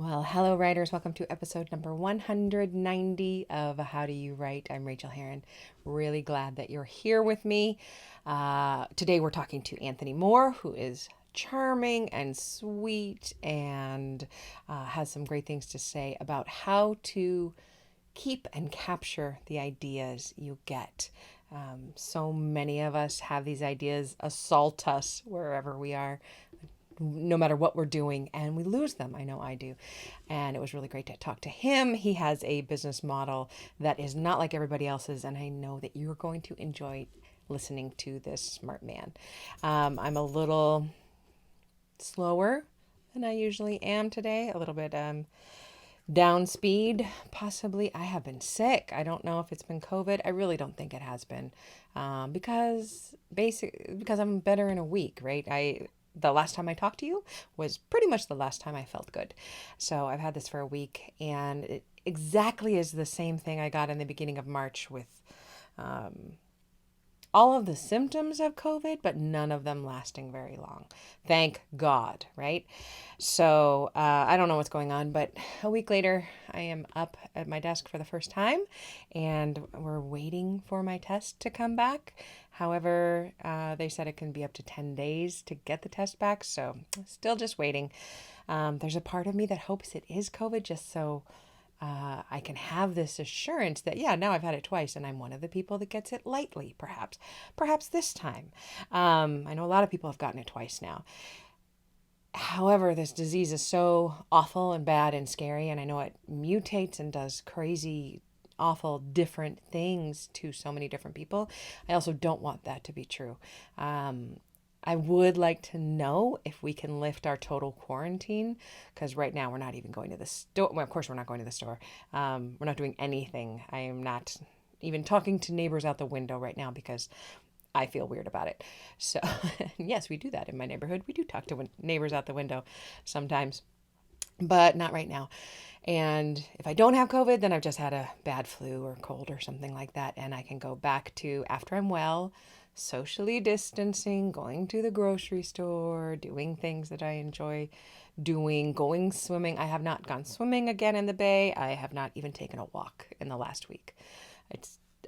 Well, hello, writers. Welcome to episode number 190 of How Do You Write? I'm Rachael Herron. Really glad that you're here with me. Today, we're talking to Anthony Moore, who is charming and sweet and has some great things to say about how to keep and capture the ideas you get. So many of us have these ideas assault us wherever we are, no matter what we're doing, and we lose them. I know I do. And it was really great to talk to him. He has a business model that is not like everybody else's, and I know that you're going to enjoy listening to this smart man. I'm a little slower than I usually am today, a little bit down speed, possibly. I have been sick. I don't know if it's been COVID. I really don't think it has been, because I'm better in a week, right? The last time I talked to you was pretty much the last time I felt good. So I've had this for a week, and it exactly is the same thing I got in the beginning of March with all of the symptoms of COVID, but none of them lasting very long. Thank God, right? So I don't know what's going on, but a week later, I am up at my desk for the first time, and we're waiting for my test to come back. However, they said it can be up to 10 days to get the test back, so still just waiting. There's a part of me that hopes it is COVID just so I can have this assurance that, yeah, now I've had it twice and I'm one of the people that gets it lightly, perhaps this time. I know a lot of people have gotten it twice now. However, this disease is so awful and bad and scary, and I know it mutates and does crazy, awful, different things to so many different people. I also don't want that to be true. I would like to know if we can lift our total quarantine, because right now we're not even going to the store. Well, of course, we're not going to the store. We're not doing anything. I am not even talking to neighbors out the window right now because I feel weird about it. So, yes, we do that in my neighborhood. We do talk to neighbors out the window sometimes, but not right now. And if I don't have COVID, then I've just had a bad flu or cold or something like that. And I can go back to, after I'm well, socially distancing, going to the grocery store, doing things that I enjoy doing, going swimming. I have not gone swimming again in the bay. I have not even taken a walk in the last week.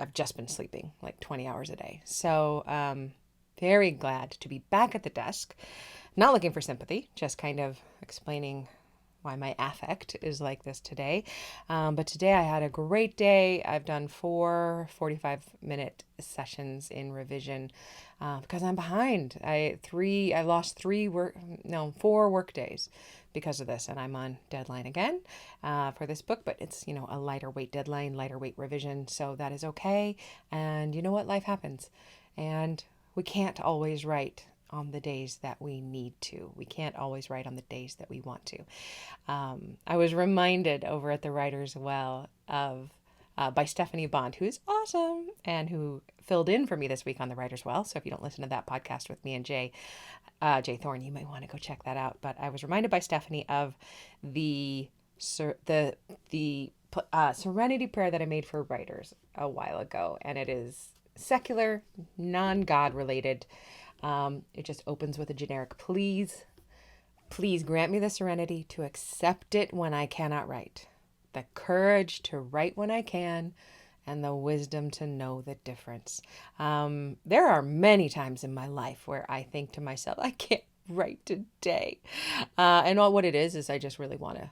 I've just been sleeping like 20 hours a day. So, very glad to be back at the desk. Not looking for sympathy, just kind of explaining why my affect is like this today. But today I had a great day. I've done 4 45-minute sessions in revision because I'm behind. I lost 4 work days because of this, and I'm on deadline again for this book. But it's a lighter weight deadline, lighter weight revision, so that is okay. And you know what? Life happens, and we can't always write on the days that we need to. We can't always write on the days that we want to. I was reminded over at the Writers Well of by Stephanie Bond, who is awesome and who filled in for me this week on the Writers Well. So if you don't listen to that podcast with me and Jay Thorne, you might want to go check that out. But I was reminded by Stephanie of the Serenity prayer that I made for writers a while ago, and it is secular, non-God related. It just opens with a generic please. Please grant me the serenity to accept it when I cannot write, the courage to write when I can, and the wisdom to know the difference. There are many times in my life where I think to myself, I can't write today. And all what it is I just really want to,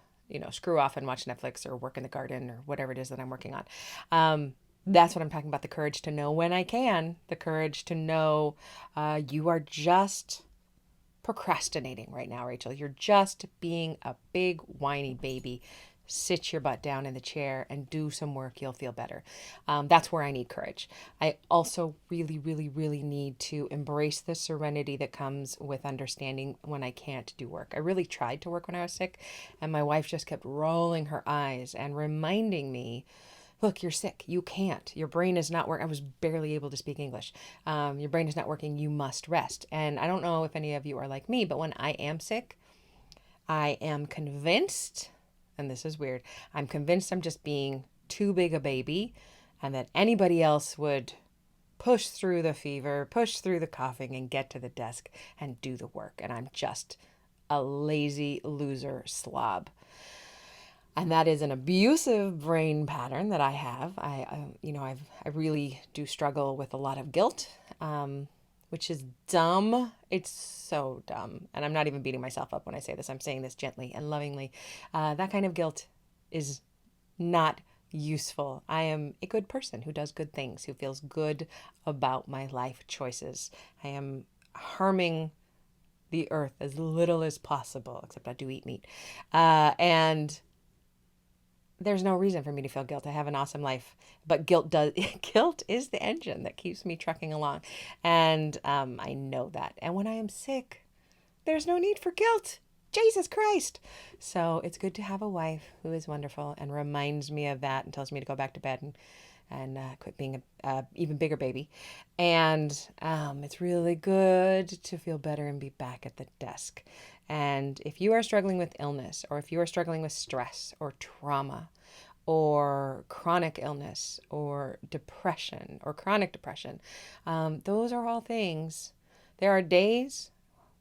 screw off and watch Netflix or work in the garden or whatever it is that I'm working on. That's what I'm talking about, the courage to know when I can, the courage to know you are just procrastinating right now, Rachel. You're just being a big whiny baby. Sit your butt down in the chair and do some work. You'll feel better. That's where I need courage. I also really, really, really need to embrace the serenity that comes with understanding when I can't do work. I really tried to work when I was sick, and my wife just kept rolling her eyes and reminding me, look, you're sick. You can't. Your brain is not working. I was barely able to speak English. Your brain is not working. You must rest. And I don't know if any of you are like me, but when I am sick, I am convinced, and this is weird, I'm convinced I'm just being too big a baby and that anybody else would push through the fever, push through the coughing, and get to the desk and do the work. And I'm just a lazy loser slob. And that is an abusive brain pattern that I have. I really do struggle with a lot of guilt, which is dumb. It's so dumb. And I'm not even beating myself up when I say this. I'm saying this gently and lovingly. That kind of guilt is not useful. I am a good person who does good things, who feels good about my life choices. I am harming the earth as little as possible, except I do eat meat. And there's no reason for me to feel guilt. I have an awesome life, but guilt is the engine that keeps me trucking along, and I know that. And when I am sick, there's no need for guilt. Jesus Christ! So it's good to have a wife who is wonderful and reminds me of that and tells me to go back to bed and quit being a even bigger baby. And it's really good to feel better and be back at the desk. And if you are struggling with illness, or if you are struggling with stress or trauma, or chronic illness, or depression, or chronic depression, those are all things. There are days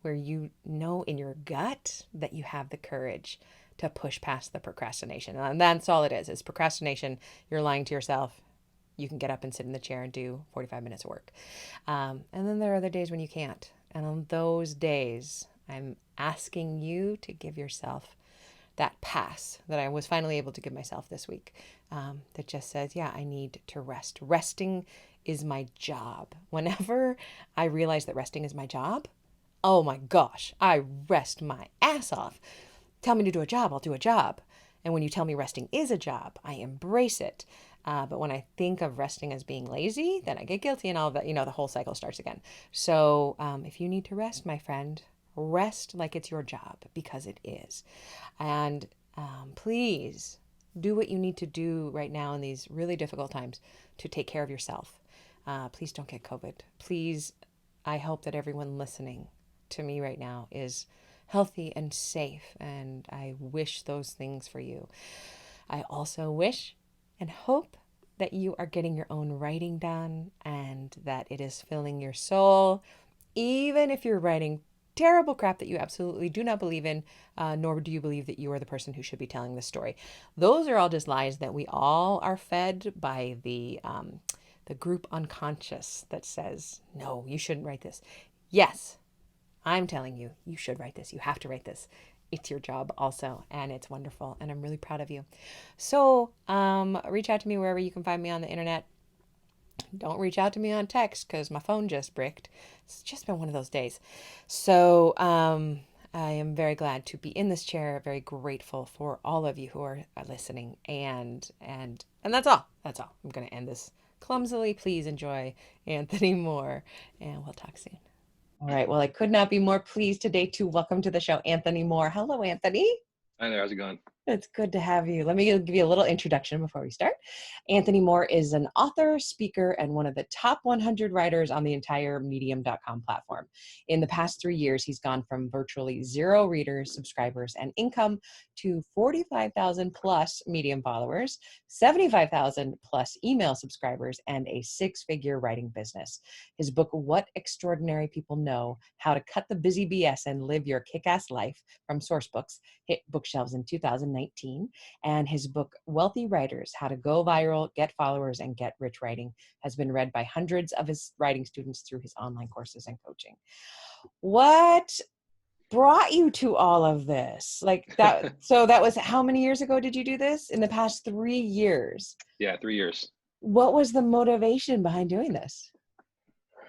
where you know in your gut that you have the courage to push past the procrastination. And that's all it is procrastination. You're lying to yourself. You can get up and sit in the chair and do 45 minutes of work. And then there are other days when you can't. And on those days, I'm asking you to give yourself that pass that I was finally able to give myself this week, that just says, yeah, I need to rest. Resting is my job. Whenever I realize that resting is my job, oh my gosh, I rest my ass off. Tell me to do a job, I'll do a job. And when you tell me resting is a job, I embrace it. But when I think of resting as being lazy, then I get guilty and all of that, the whole cycle starts again. So if you need to rest, my friend, rest like it's your job, because it is. And please do what you need to do right now in these really difficult times to take care of yourself. Please don't get COVID. Please, I hope that everyone listening to me right now is healthy and safe, and I wish those things for you. I also wish and hope that you are getting your own writing done and that it is filling your soul, even if you're writing terrible crap that you absolutely do not believe in, nor do you believe that you are the person who should be telling this story. Those are all just lies that we all are fed by the group unconscious that says, no, you shouldn't write this. Yes, I'm telling you, you should write this. You have to write this. It's your job also, and it's wonderful, and I'm really proud of you. So reach out to me wherever you can find me on the internet. Don't reach out to me on text because my phone just bricked. It's just been one of those days. So I am very glad to be in this chair. Very grateful for all of you who are listening, and that's all. That's all. I'm going to end this clumsily. Please enjoy Anthony Moore, and we'll talk soon. All right. Well, I could not be more pleased today to welcome to the show Anthony Moore. Hello, Anthony. Hi there. How's it going? It's good to have you. Let me give you a little introduction before we start. Anthony Moore is an author, speaker, and one of the top 100 writers on the entire Medium.com platform. In the past 3 years, he's gone from virtually 0 readers, subscribers, and income to 45,000 plus Medium followers, 75,000 plus email subscribers, and a 6-figure writing business. His book, What Extraordinary People Know, How to Cut the Busy BS and Live Your Kick-Ass Life, from Sourcebooks, hit bookshelves in 2019, and his book, Wealthy Writers, How to Go Viral, Get Followers, and Get Rich Writing, has been read by hundreds of his writing students through his online courses and coaching. What brought you to all of this? Like that, so that was, how many years ago did you do this? In the past 3 years? Yeah, 3 years. What was the motivation behind doing this?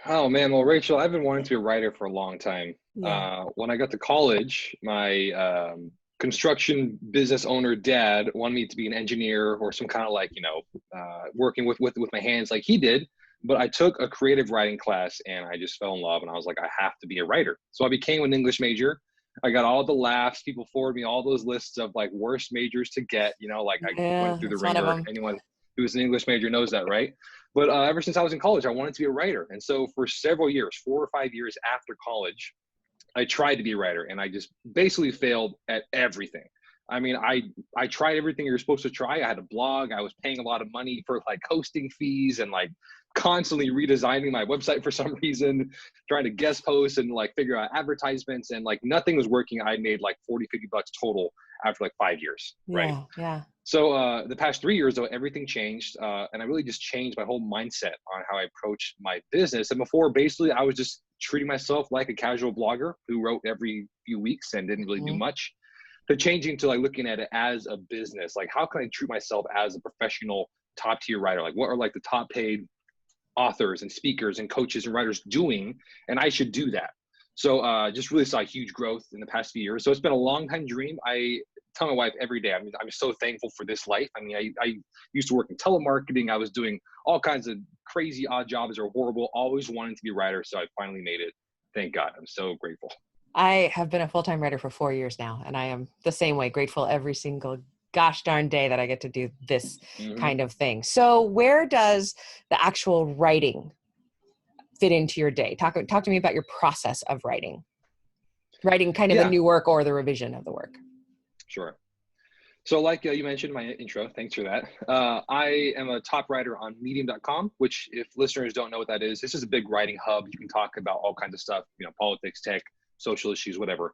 Oh man, well, Rachel, I've been wanting to be a writer for a long time. Yeah. When I got to college, my construction business owner dad wanted me to be an engineer or some kind of working with my hands like he did. But I took a creative writing class and I just fell in love, and I was like, I have to be a writer. So I became an English major. I got all the laughs. People forward me all those lists of like worst majors to get, I went through the That's one of ringer. them. Anyone who's an English major knows that, right? But ever since I was in college, I wanted to be a writer. And so for several years, 4 or 5 years after college, I tried to be a writer, and I just basically failed at everything. I mean, I tried everything you're supposed to try. I had a blog. I was paying a lot of money for like hosting fees and like constantly redesigning my website for some reason, trying to guest post and like figure out advertisements, and like nothing was working. I made like 40, $50 total after like 5 years, right? Yeah. Yeah. So the past 3 years though, everything changed, and I really just changed my whole mindset on how I approach my business. And before, basically, I was just treating myself like a casual blogger who wrote every few weeks and didn't really do Mhm. much, to changing to like looking at it as a business. Like, how can I treat myself as a professional top tier writer? Like, what are like the top paid authors and speakers and coaches and writers doing, and I should do that. So just really saw huge growth in the past few years. So it's been a long time dream. I tell my wife every day, I mean, I'm so thankful for this life. I mean, I used to work in telemarketing. I was doing all kinds of crazy odd jobs that are horrible, always wanting to be a writer. So I finally made it. Thank God. I'm so grateful. I have been a full-time writer for 4 years now, and I am the same way, grateful every single gosh darn day that I get to do this Hmm. kind of thing. So where does the actual writing fit into your day? Talk to me about your process of writing kind of the Yeah, new work or the revision of the work. sure. So like you mentioned my intro, thanks for that. I am a top writer on medium.com, which if listeners don't know what that is, this is a big writing hub. You can talk about all kinds of stuff, you know, politics, tech, social issues, whatever.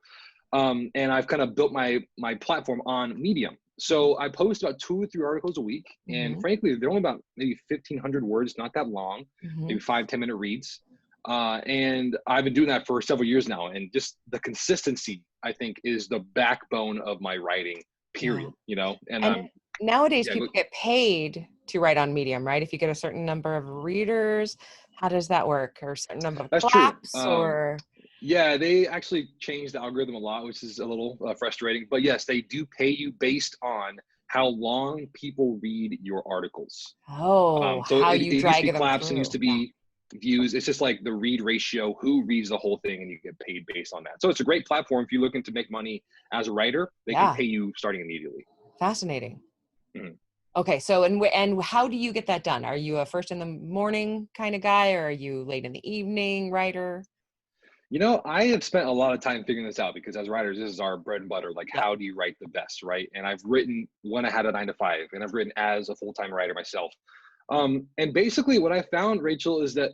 And I've kind of built my platform on Medium. So I post about 2 or 3 articles a week. And Hmm. frankly, they're only about maybe 1,500 words, not that long, Hmm. maybe 5, 10 minute reads. And I've been doing that for several years now. And just the consistency, I think, is the backbone of my writing, Yeah. period, you know? And And nowadays yeah, people get paid to write on Medium, right? If you get a certain number of readers, how does that work? Or a certain number of that's true. claps or Yeah, they actually changed the algorithm a lot, which is a little frustrating. But yes, they do pay you based on how long people read your articles. oh, So how it you used to be drag them claps and used through. to Yeah. be views. It's just like the read ratio, who reads the whole thing, and you get paid based on that. So it's a great platform if you're looking to make money as a writer. They can Yeah. pay you starting immediately. Fascinating. Mhm. Okay, so and how do you get that done? Are you a first in the morning kind of guy, or are you late in the evening writer? You know, I have spent a lot of time figuring this out because as writers, this is our bread and butter. Like, Yep. how do you write the best, right? And I've written when I had a 9 to 5, and I've written as a full time writer myself. And basically, what I found, Rachel, is that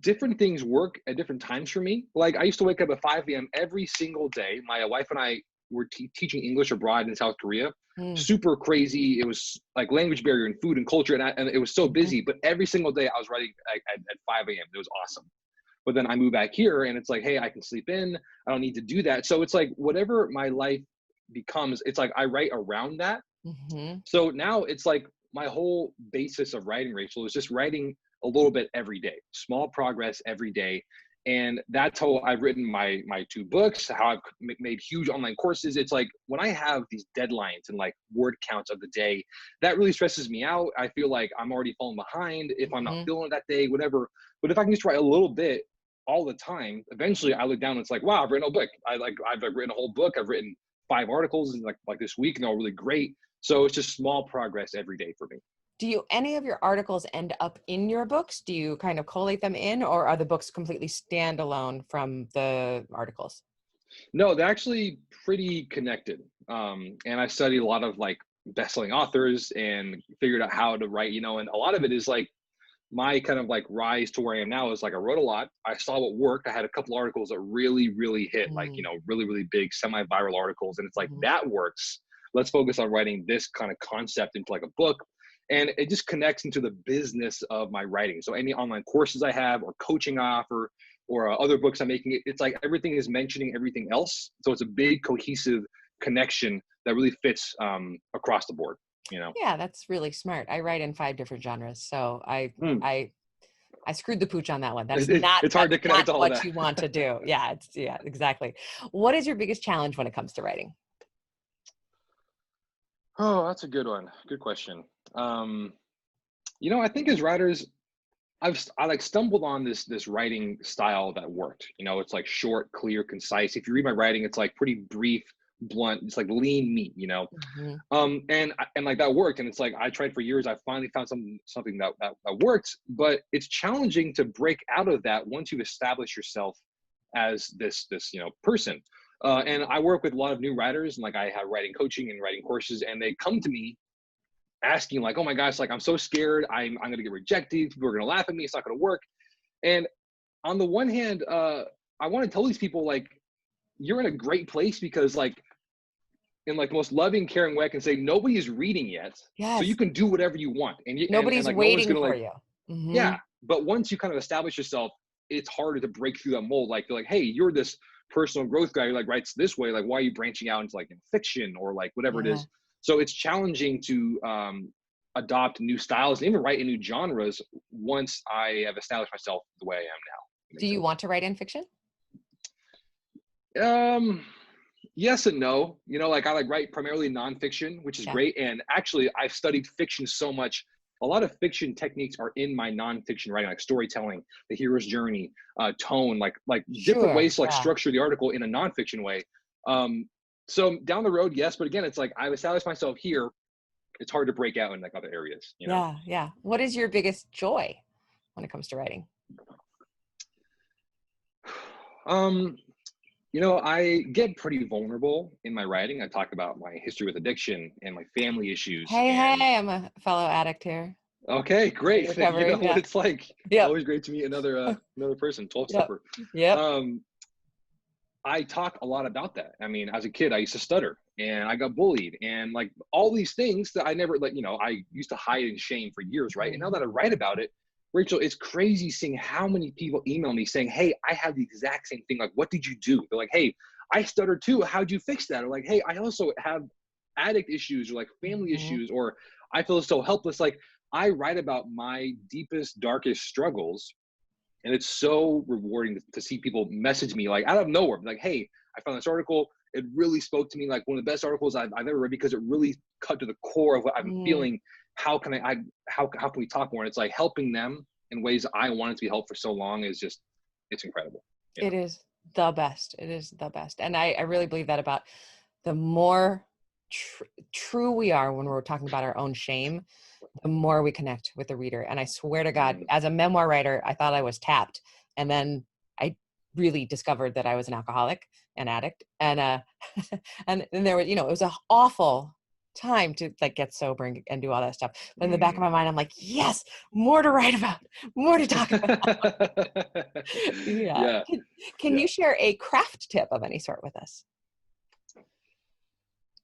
different things work at different times for me. Like, I used to wake up at 5 a.m. every single day. My wife and I were teaching English abroad in South Korea. Mm, Super crazy. It was like language barrier and food and culture, and it was so mhm. busy. But every single day, I was writing at 5 a.m. It was awesome. But then I move back here, and it's like, hey, I can sleep in. I don't need to do that. So it's like whatever my life becomes, it's like I write around that. Mhm. So now it's like my whole basis of writing, Rachel, is just writing a little bit every day, small progress every day. And that's how I've written my 2 books, how I've made huge online courses. It's like when I have these deadlines and like word counts of the day, that really stresses me out. I feel like I'm already falling behind if I'm not Mhm. feeling it that day, whatever. But if I can just write a little bit all the time, eventually I look down and it's like, wow, I've written a book. I've written a whole book. I've written 5 articles like this week, and they're all really great. So it's just small progress every day for me. Do you any of your articles end up in your books? Do you kind of collate them in, or are the books completely standalone from the articles? No, they're actually pretty connected. And I studied a lot of like best-selling authors and figured out how to write, you know, and a lot of it is like my kind of like rise to where I am now is like I wrote a lot. I saw what worked. I had a couple articles that really, really hit, like, you Mm, know, really, really big semi-viral articles. And it's like mhm. that works. Let's focus on writing this kind of concept into like a book. And it just connects into the business of my writing. So any online courses I have or coaching I offer or other books I'm making, it's like everything is mentioning everything else. So it's a big cohesive connection that really fits across the board, you know? Yeah, that's really smart. I write in 5 different genres, so Hmm. I I screwed the pooch on that one. It's hard That's to not connect all of what that. you want to do. Yeah, yeah, exactly. What is your biggest challenge when it comes to writing? Oh, that's a good one. Good question. Um, you know, I think as writers, I like stumbled on this writing style that worked. You know, it's like short, clear, concise. If you read my writing, it's like pretty brief, blunt. It's like lean meat. You know, Mhm. and like that worked. And it's like I tried for years. I finally found something that worked. But it's challenging to break out of that once you've established yourself as this you know person. And I work with a lot of new writers, and like I have writing coaching and writing courses, and they come to me asking like, oh my gosh, like I'm so scared, I'm gonna get rejected, people are gonna laugh at me, it's not gonna work. And on the one hand, I want to tell these people like, you're in a great place, because like in like the most loving, caring way I can say, nobody is reading yet, so you Yes. can do whatever you want, and and Nobody's like no one's waiting gonna for like, you. Hmm. yeah. But once you kind of establish yourself, it's harder to break through that mold. Like, you're like, hey, you're this personal growth guy who like writes this way. Like, why are you branching out into like fiction or like whatever it Yeah. is? So it's challenging to adopt new styles and even write in new genres once I have established myself the way I am now. That Do makes you sense. want to write in fiction? Yes and no. You know, like I like write primarily nonfiction, which is Yeah. great. And actually, I've studied fiction so much. A lot of fiction techniques are in my nonfiction writing, like storytelling, the hero's journey, tone, like different Sure. ways to like Yeah. structure the article in a nonfiction way. Um, so down the road, yes, but again, it's like I've established myself here. It's hard to break out in like other areas, you know. Yeah. Yeah. What is your biggest joy when it comes to writing? Um, You know, I get pretty vulnerable in my writing. I talk about my history with addiction and my family issues. Hey, And hey, I'm a fellow addict here okay, in great. You know recovery. what Yeah. it's like. Yep. Always great to meet another person, 12 Yep. stepper. Yep. Um, I talk a lot about that. I mean, as a kid, I used to stutter and I got bullied and like all these things that I never like, you know, I used to hide in shame for years, right? And now Mhm. that I write about it, Rachel, it's crazy seeing how many people email me saying, hey, I have the exact same thing. Like, what did you do? They're like, hey, I stutter too. How'd you fix that? Or like, hey, I also have addict issues or like family Mhm. issues, or I feel so helpless. Like, I write about my deepest, darkest struggles, and it's so rewarding to see people message me like out of nowhere, like, hey, I found this article. It really spoke to me, like one of the best articles I've ever read, because it really cut to the core of what I'm Mhm. feeling. How can how can we talk more? And it's like helping them in ways I wanted to be helped for so long is just, it's incredible. You It know? is the best. It is the best. And I really believe that about the more true we are when we're talking about our own shame, the more we connect with the reader. And I swear to God, Mm. as a memoir writer, I thought I was tapped. And then I really discovered that I was an alcoholic and addict. And and there was, it was an awful time to like get sober and do all that stuff. But in the back of Mm. my mind, I'm like, yes, more to write about, more to talk about. Yeah. Yeah, Can you yeah, share a craft tip of any sort with us?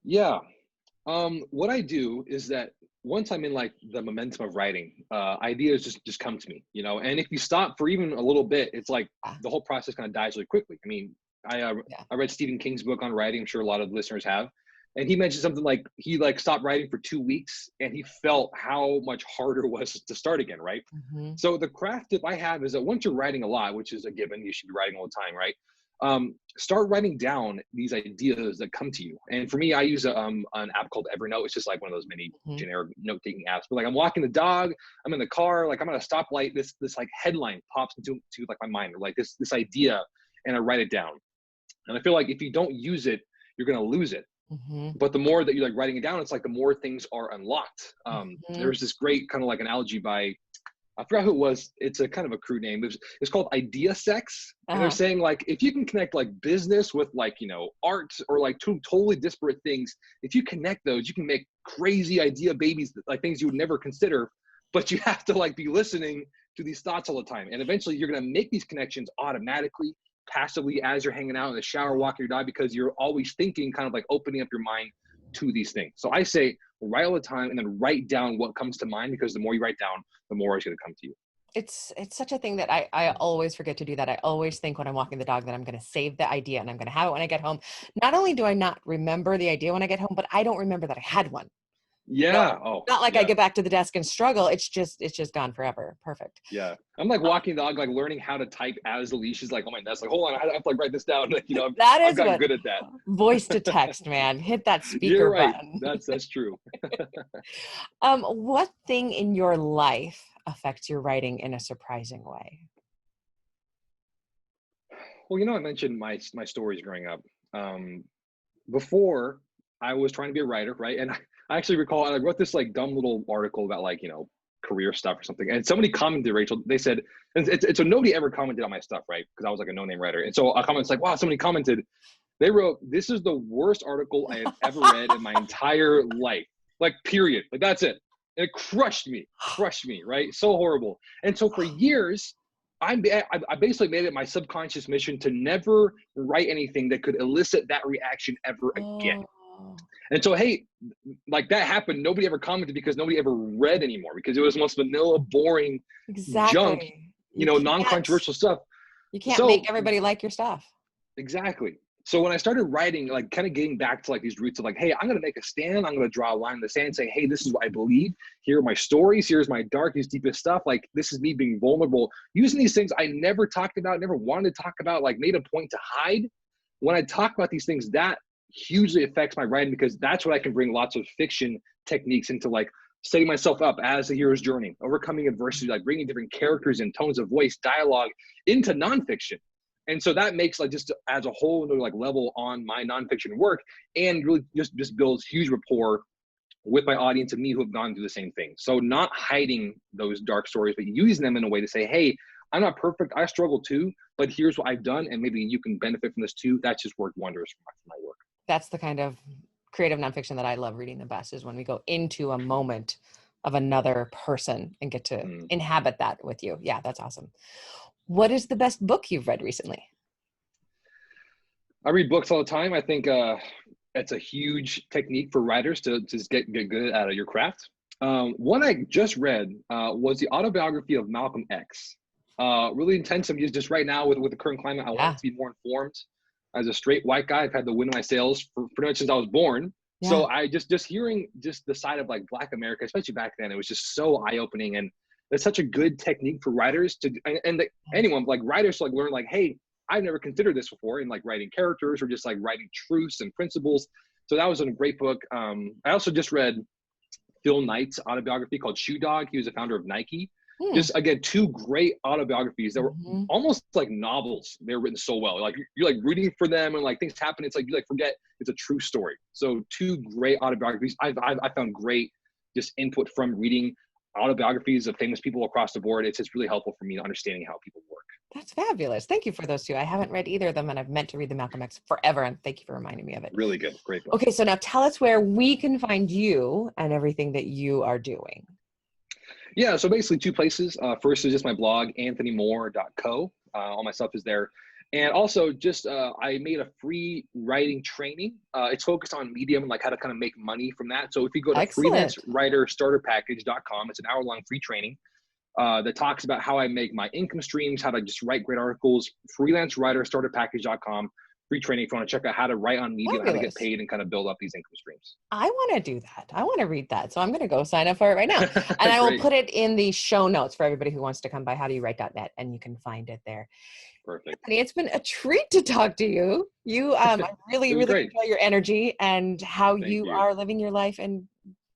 yeah. What I do is that once I'm in like the momentum of writing, ideas just come to me, you know. And if you stop for even a little bit, it's like Ah, the whole process kind of dies really quickly. I mean, yeah. I read Stephen King's book on writing. I'm sure a lot of listeners have, and he mentioned something like he like stopped writing for 2 weeks, and he felt how much harder it was to start again, right? Hmm. So the craft tip I have is that once you're writing a lot, which is a given, you should be writing all the time, right? Start writing down these ideas that come to you. And for me, I use an app called Evernote. It's just like one of those many Hmm. generic note-taking apps. But like I'm walking the dog, I'm in the car, like I'm at a stoplight. This like headline pops into like my mind, or like this idea, and I write it down. And I feel like if you don't use it, you're gonna lose it. Hmm. But the more that you're like writing it down, it's like the more things are unlocked. Hmm. There's this great kind of like analogy by, I forgot who it was. It's a kind of a crude name. It's called Idea Sex. And they're Uh-huh. saying like, if you can connect like business with like, art, or like two totally disparate things, if you connect those, you can make crazy idea babies, like things you would never consider, but you have to like be listening to these thoughts all the time. And eventually you're going to make these connections automatically, passively, as you're hanging out in the shower, walking your dog, because you're always thinking, kind of like opening up your mind to these things. So I say write all the time, and then write down what comes to mind, because the more you write down, the more it's going to come to you. It's such a thing that I always forget to do that. I always think when I'm walking the dog that I'm going to save the idea and I'm going to have it when I get home. Not only do I not remember the idea when I get home, but I don't remember that I had one. You know, Yeah. Oh, not like I yeah. get back to the desk and struggle. It's just gone forever. Perfect. Yeah. I'm like walking the dog, like learning how to type as the leash is like on my desk. Like, hold on, I have to like write this down. Like, That I've is gotten what good at that. voice to text, man. Hit that You're speaker right. button. That's true. What thing in your life affects your writing in a surprising way? Well, I mentioned my stories growing up. Um, Before, I was trying to be a writer, right? And I actually recall I wrote this like dumb little article about like, career stuff or something. And somebody commented, Rachel, they said, and so nobody ever commented on my stuff, right? Because I was like a no-name writer. And so a comment's like, wow, somebody commented. They wrote, "This is the worst article I have ever read in my entire life." Like, period. Like, that's it. And it crushed me, right? So horrible. And so for years, I basically made it my subconscious mission to never write anything that could elicit that reaction ever again. Oh, And so, hey, like that happened. Nobody ever commented because nobody ever read anymore because it was the most vanilla, boring junk, exactly. You can't, non-controversial stuff. you can't make So everybody like your stuff. exactly. So when I started writing, like kind of getting back to like these roots of like, hey, I'm going to make a stand. I'm going to draw a line in the sand, say, hey, this is what I believe. Here are my stories. Here's my darkest, deepest stuff. Like, this is me being vulnerable, using these things I never talked about, never wanted to talk about, like made a point to hide. When I talk about these things, that hugely affects my writing because that's what I can bring lots of fiction techniques into, like setting myself up as a hero's journey, overcoming adversity, like bringing different characters and tones of voice, dialogue into nonfiction. And so that makes like just as a whole another like level on my nonfiction work, and really just builds huge rapport with my audience and me who have gone through the same thing. So not hiding those dark stories, but using them in a way to say, hey, I'm not perfect. I struggle too, but here's what I've done. And maybe you can benefit from this too. That's just worked wonders for my work. That's the kind of creative nonfiction that I love reading the best, is when we go into a moment of another person and get to inhabit that with you. Yeah, that's awesome. What is the best book you've read recently? I read books all the time. I think it's a huge technique for writers to just get good at your craft. One I just read was the autobiography of Malcolm X. Really intense. I'm just right now with the current climate, I want to be more informed. As a straight white guy, I've had the wind in my sails for pretty much since I was born. Yeah. So I just hearing just the side of like Black America, especially back then, it was just so eye-opening. And it's such a good technique for writers to, anyone like writers to like learn like, hey, I've never considered this before in like writing characters or just like writing truths and principles. So that was a great book. I also just read Phil Knight's autobiography called Shoe Dog. He was the founder of Nike. Just again, two great autobiographies that were almost like novels. They were written so well. Like you're like rooting for them and like things happen. It's like you like forget it's a true story. So two great autobiographies. I found great just input from reading autobiographies of famous people across the board. It's just really helpful for me understanding how people work. That's fabulous. Thank you for those two. I haven't read either of them, and I've meant to read the Malcolm X forever. And thank you for reminding me of it. Really good. Great book. Okay, so now tell us where we can find you and everything that you are doing. Yeah, so basically two places. First is just my blog, anthonymoore.co. All my stuff is there. And also just I made a free writing training. It's focused on Medium and like how to kind of make money from that. So if you go to freelancewriterstarterpackage.com, it's an hour-long free training that talks about how I make my income streams, how to just write great articles. Freelancewriterstarterpackage.com. Free training if you want to check out how to write on Medium, how to get paid and kind of build up these income streams. I want to do that. I want to read that. So I'm going to go sign up for it right now. And I will put it in the show notes for everybody who wants to come by howdoyourwrite.net, and you can find it there. Perfect. Anthony, it's been a treat to talk to you. I really enjoy your energy and how you are living your life, and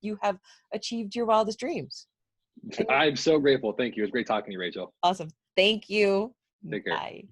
you have achieved your wildest dreams. I'm so grateful. Thank you. It was great talking to you, Rachel. Awesome. Thank you. Take care. Bye.